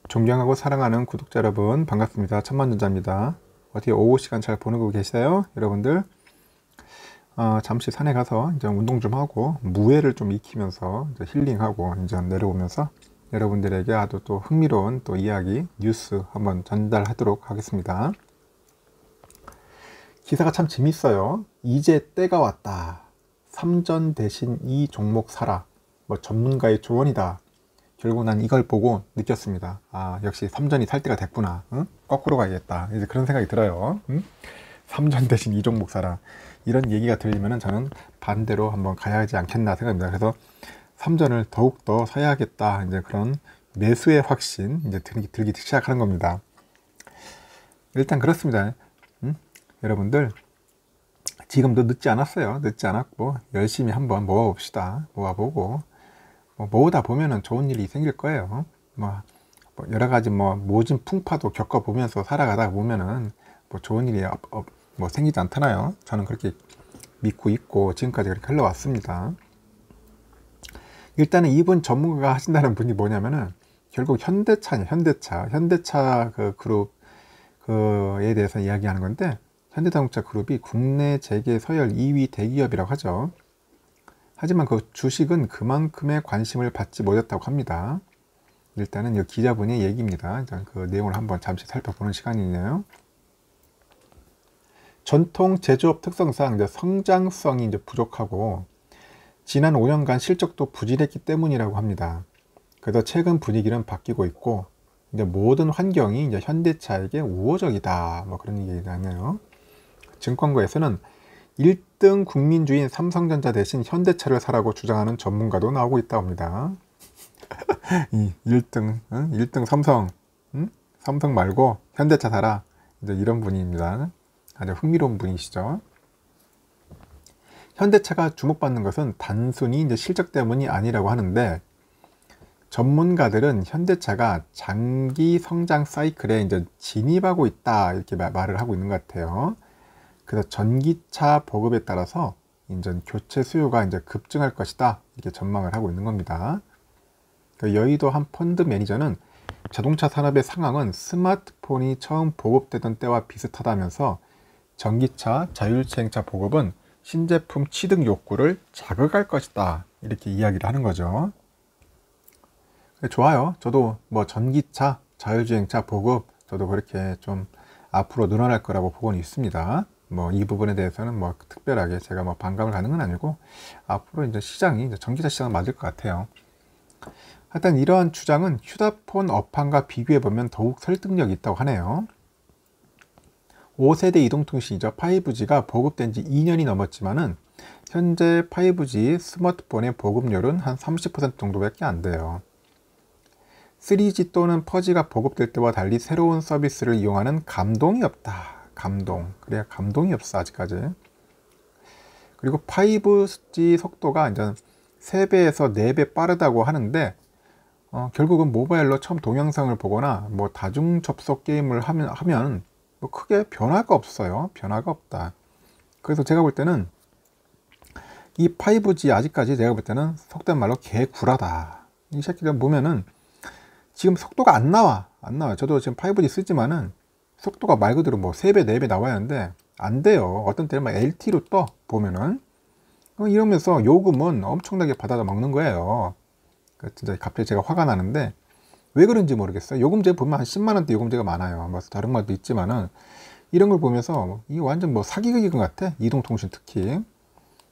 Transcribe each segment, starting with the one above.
존경하고 사랑하는 구독자 여러분 반갑습니다. 천만전자입니다. 어떻게 오후 시간 잘 보내고 계세요? 여러분들 잠시 산에 가서 이제 운동 좀 하고 무회를 좀 익히면서 이제 힐링하고 이제 내려오면서 여러분들에게 아주 또 흥미로운 또 이야기 뉴스 한번 전달하도록 하겠습니다. 기사가 참 재밌어요. 이제 때가 왔다. 삼전 대신 이 종목 사라. 뭐 전문가의 조언이다. 결국 난 이걸 보고 느꼈습니다. 아, 역시 삼전이 살 때가 됐구나. 응? 거꾸로 가야겠다. 이제 그런 생각이 들어요. 응? 삼전 대신 이 종목 사라. 이런 얘기가 들리면은 저는 반대로 한번 가야 하지 않겠나 생각합니다. 그래서 삼전을 더욱더 사야겠다. 이제 그런 매수의 확신 이제 들기 시작하는 겁니다. 일단 그렇습니다. 응? 여러분들 지금도 늦지 않았어요. 늦지 않았고 열심히 한번 모아봅시다. 모아보고 모으다 보면은 좋은 일이 생길 거예요. 뭐 여러 가지 모진 풍파도 겪어보면서 살아가다 보면은 좋은 일이 생기지 않잖아요. 저는 그렇게 믿고 있고 지금까지 그렇게 흘러왔습니다. 일단은 이분 전문가가 하신다는 분이 뭐냐면은 결국 현대차 그 그룹 그에 대해서 이야기하는 건데, 현대자동차 그룹이 국내 재계 서열 2위 대기업이라고 하죠. 하지만 그 주식은 그만큼의 관심을 받지 못했다고 합니다. 일단은 이 기자분의 얘기입니다. 그 내용을 한번 잠시 살펴보는 시간이네요. 전통 제조업 특성상 성장성이 부족하고 지난 5년간 실적도 부진했기 때문이라고 합니다. 그래서 최근 분위기는 바뀌고 있고 모든 환경이 현대차에게 우호적이다. 그런 얘기가 나네요. 증권가에서는 1등 국민주인 삼성전자 대신 현대차를 사라고 주장하는 전문가도 나오고 있다고 합니다. 이 1등 삼성, 삼성 말고 현대차 사라. 이제 이런 분입니다. 아주 흥미로운 분이시죠. 현대차가 주목받는 것은 단순히 실적 때문이 아니라고 하는데, 전문가들은 현대차가 장기 성장 사이클에 진입하고 있다 이렇게 말을 하고 있는 것 같아요. 그래서 전기차 보급에 따라서 교체 수요가 급증할 것이다 이렇게 전망을 하고 있는 겁니다. 여의도 한 펀드 매니저는 자동차 산업의 상황은 스마트폰이 처음 보급되던 때와 비슷하다면서 전기차, 자율주행차 보급은 신제품 취득 욕구를 자극할 것이다 이렇게 이야기를 하는 거죠. 좋아요. 저도 전기차, 자율주행차 보급 저도 그렇게 좀 앞으로 늘어날 거라고 보고는 있습니다. 이 부분에 대해서는 특별하게 제가 반감을 가는 건 아니고, 앞으로 시장이 전기차 시장은 맞을 것 같아요. 하여튼 이러한 주장은 휴대폰 업황과 비교해 보면 더욱 설득력이 있다고 하네요. 5세대 이동통신이죠. 5G가 보급된 지 2년이 넘었지만은 현재 5G 스마트폰의 보급률은 한 30% 정도밖에 안 돼요. 3G 또는 4G가 보급될 때와 달리 새로운 서비스를 이용하는 감동이 없다. 그래야 감동이 없어 아직까지. 그리고 5G 속도가 이제 3배에서 4배 빠르다고 하는데, 결국은 모바일로 처음 동영상을 보거나 다중 접속 게임을 하면 크게 변화가 없어요. 변화가 없다. 그래서 제가 볼 때는 이 5G 아직까지 제가 볼 때는 속된 말로 개구라다. 이 새끼들 보면은 지금 속도가 안 나와요. 저도 지금 5G 쓰지만은 속도가 말 그대로 3배, 4배 나와야 하는데 안 돼요. 어떤 때는 LTE로 떠 보면은. 이러면서 요금은 엄청나게 받아 먹는 거예요. 진짜 갑자기 제가 화가 나는데 왜 그런지 모르겠어요. 요금제 보면 한 10만원대 요금제가 많아요. 다른 말도 있지만은 이런 걸 보면서 이게 완전 사기극인 것 같아. 이동통신 특히.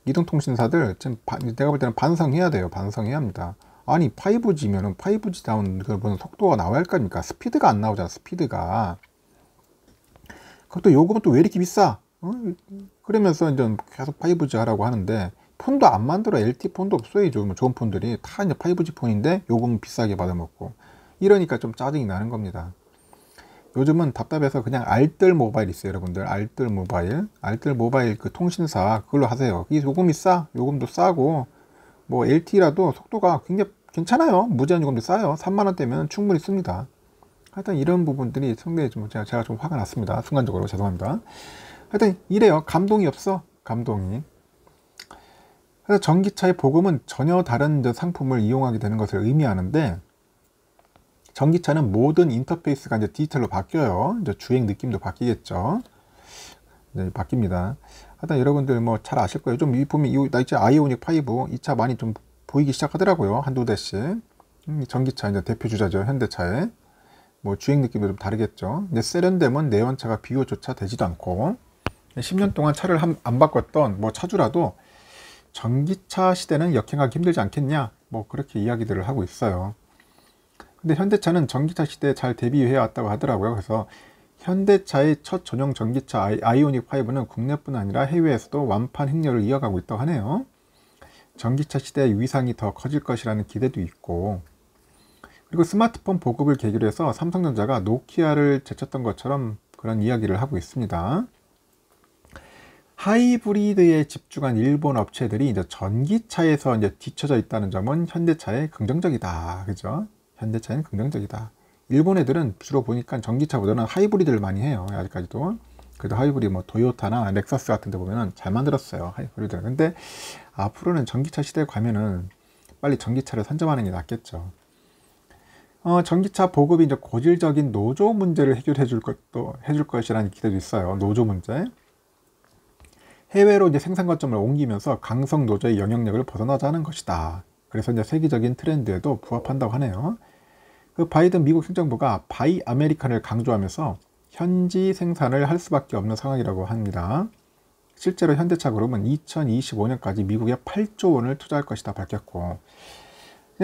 이동통신사들 지금 내가 볼 때는 반성해야 돼요. 반성해야 합니다. 아니 5G면은 5G 다운 그런 속도가 나와야 할 거 아닙니까? 스피드가 안 나오잖아. 스피드가. 그것도 요금은 또 왜 이렇게 비싸? 그러면서 이제 계속 5G 하라고 하는데 폰도 안 만들어. LTE 폰도 없어요. 요즘 좋은 폰들이 다 이제 5G 폰인데 요금 비싸게 받아먹고 이러니까 좀 짜증이 나는 겁니다. 요즘은 답답해서 그냥 알뜰 모바일 있어요. 여러분들 알뜰 모바일 그 통신사 그걸로 하세요. 이 요금이 싸. 요금도 싸고 LTE라도 속도가 굉장히 괜찮아요. 무제한 요금도 싸요. 3만원대면 충분히 씁니다. 하여튼 이런 부분들이 상당히 제가 좀 화가 났습니다. 순간적으로 죄송합니다. 하여튼 이래요. 감동이 없어. 감동이. 그래서 전기차의 보급은 전혀 다른 상품을 이용하게 되는 것을 의미하는데, 전기차는 모든 인터페이스가 이제 디지털로 바뀌어요. 이제 주행 느낌도 바뀌겠죠. 네, 바뀝니다. 하여튼 여러분들 뭐 잘 아실 거예요. 좀 보면 나 이제 아이오닉 5 이 차 많이 좀 보이기 시작하더라고요. 한두 대씩. 전기차 이제 대표 주자죠. 현대차에. 뭐 주행 느낌도 좀 다르겠죠. 근데 세련됨은 내연차가 비교조차 되지도 않고 10년 동안 차를 안 바꿨던 뭐 차주라도 전기차 시대는 역행하기 힘들지 않겠냐, 뭐 그렇게 이야기들을 하고 있어요. 근데 현대차는 전기차 시대에 잘 대비해 왔다고 하더라고요. 그래서 현대차의 첫 전용 전기차 아이오닉 5는 국내뿐 아니라 해외에서도 완판 행렬을 이어가고 있다고 하네요. 전기차 시대의 위상이 더 커질 것이라는 기대도 있고, 그리고 스마트폰 보급을 계기로 해서 삼성전자가 노키아를 제쳤던 것처럼 그런 이야기를 하고 있습니다. 하이브리드에 집중한 일본 업체들이 이제 전기차에서 이제 뒤처져 있다는 점은 현대차에 긍정적이다. 그죠? 현대차는 긍정적이다. 일본 애들은 주로 보니까 전기차보다는 하이브리드를 많이 해요. 아직까지도. 그래도 하이브리드 뭐 도요타나 렉서스 같은 데 보면은 잘 만들었어요. 하이브리드. 근데 앞으로는 전기차 시대에 가면은 빨리 전기차를 선점하는 게 낫겠죠. 전기차 보급이 이제 고질적인 노조 문제를 해줄 것이라는 기대도 있어요. 노조 문제. 해외로 이제 생산 거점을 옮기면서 강성 노조의 영향력을 벗어나자는 것이다. 그래서 이제 세계적인 트렌드에도 부합한다고 하네요. 그 바이든 미국 행정부가 바이 아메리칸을 강조하면서 현지 생산을 할 수밖에 없는 상황이라고 합니다. 실제로 현대차 그룹은 2025년까지 미국에 8조 원을 투자할 것이다 밝혔고,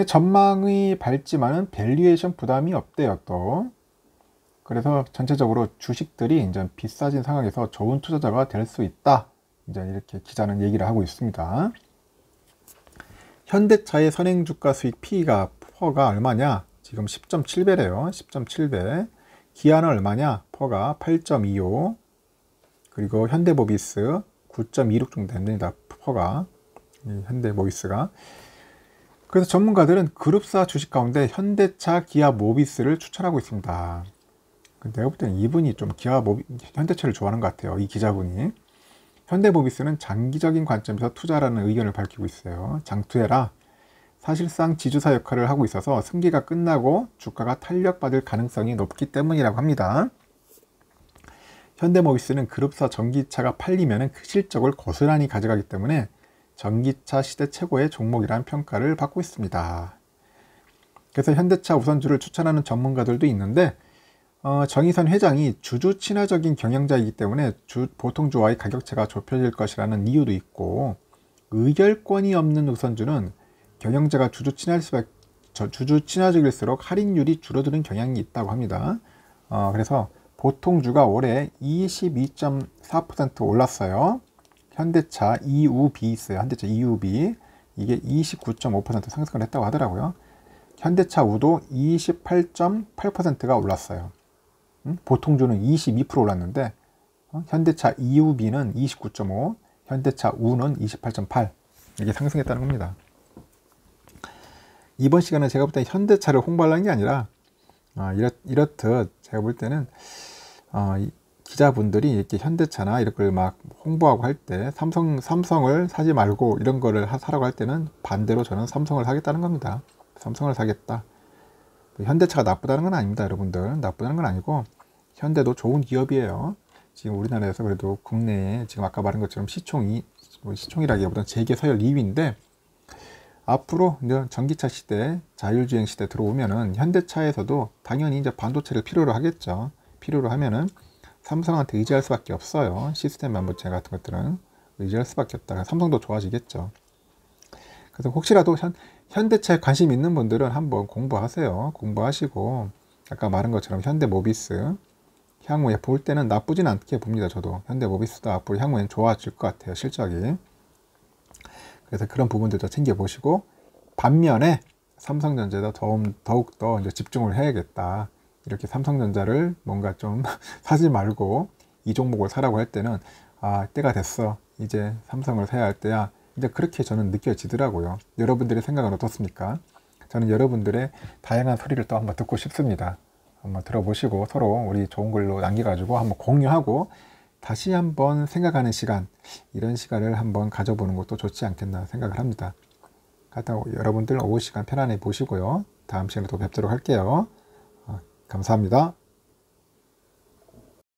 전망이 밝지만은 밸류에이션 부담이 없대요 또. 그래서 전체적으로 주식들이 이제 비싸진 상황에서 좋은 투자자가 될 수 있다. 이제 이렇게 기자는 얘기를 하고 있습니다. 현대차의 선행주가 수익 P가 퍼가 얼마냐? 지금 10.7배래요. 10.7배. 기아는 얼마냐? 퍼가 8.25. 그리고 현대모비스 9.26 정도 됩니다. 퍼가. 현대모비스가. 그래서 전문가들은 그룹사 주식 가운데 현대차, 기아, 모비스를 추천하고 있습니다. 내가 볼 때는 이분이 좀 현대차를 좋아하는 것 같아요. 이 기자분이. 현대모비스는 장기적인 관점에서 투자라는 의견을 밝히고 있어요. 장투해라. 사실상 지주사 역할을 하고 있어서 승계가 끝나고 주가가 탄력받을 가능성이 높기 때문이라고 합니다. 현대모비스는 그룹사 전기차가 팔리면 그 실적을 고스란히 가져가기 때문에 전기차 시대 최고의 종목이라는 평가를 받고 있습니다. 그래서 현대차 우선주를 추천하는 전문가들도 있는데 정의선 회장이 주주 친화적인 경영자이기 때문에 보통주와의 가격차가 좁혀질 것이라는 이유도 있고, 의결권이 없는 우선주는 경영자가 주주 친화적일수록 할인율이 줄어드는 경향이 있다고 합니다. 그래서 보통주가 올해 22.4% 올랐어요. 현대차 EUB 있어요. 현대차 EUB. 이게 29.5% 상승을 했다고 하더라고요. 현대차 우도 28.8%가 올랐어요. 보통주는 22% 올랐는데 현대차 EUB는 29.5, 현대차 우는 28.8 이게 상승했다는 겁니다. 이번 시간은 제가 볼 때 현대차를 홍보하려는 게 아니라 이렇듯 제가 볼 때는 기자분들이 이렇게 현대차나 이런 걸 막 홍보하고 할 때 삼성을 사지 말고 이런 거를 사라고 할 때는 반대로 저는 삼성을 사겠다는 겁니다. 삼성을 사겠다. 현대차가 나쁘다는 건 아닙니다. 여러분들 나쁘다는 건 아니고 현대도 좋은 기업이에요. 지금 우리나라에서 그래도 국내에 지금 아까 말한 것처럼 시총이라기보다는 재계 서열 2위인데 앞으로 이제 전기차 시대, 자율주행 시대 들어오면은 현대차에서도 당연히 이제 반도체를 필요로 하겠죠. 필요로 하면은 삼성한테 의지할 수밖에 없어요. 시스템 반도체 같은 것들은 의지할 수밖에 없다. 삼성도 좋아지겠죠. 그래서 혹시라도 현대차에 관심 있는 분들은 한번 공부하세요. 공부하시고 아까 말한 것처럼 현대모비스 향후에 볼 때는 나쁘진 않게 봅니다. 저도 현대모비스도 앞으로 향후엔 좋아질 것 같아요. 실적이. 그래서 그런 부분들도 챙겨보시고, 반면에 삼성전자에다 더욱더 이제 집중을 해야겠다. 이렇게 삼성전자를 뭔가 좀 사지 말고 이 종목을 사라고 할 때는 때가 됐어. 이제 삼성을 사야 할 때야. 이제 그렇게 저는 느껴지더라고요. 여러분들의 생각은 어떻습니까? 저는 여러분들의 다양한 소리를 또 한번 듣고 싶습니다. 한번 들어보시고 서로 우리 좋은 글로 남겨가지고 한번 공유하고 다시 한번 생각하는 시간, 이런 시간을 한번 가져보는 것도 좋지 않겠나 생각을 합니다. 여러분들 오후 시간 편안히 보시고요. 다음 시간에 또 뵙도록 할게요. 감사합니다.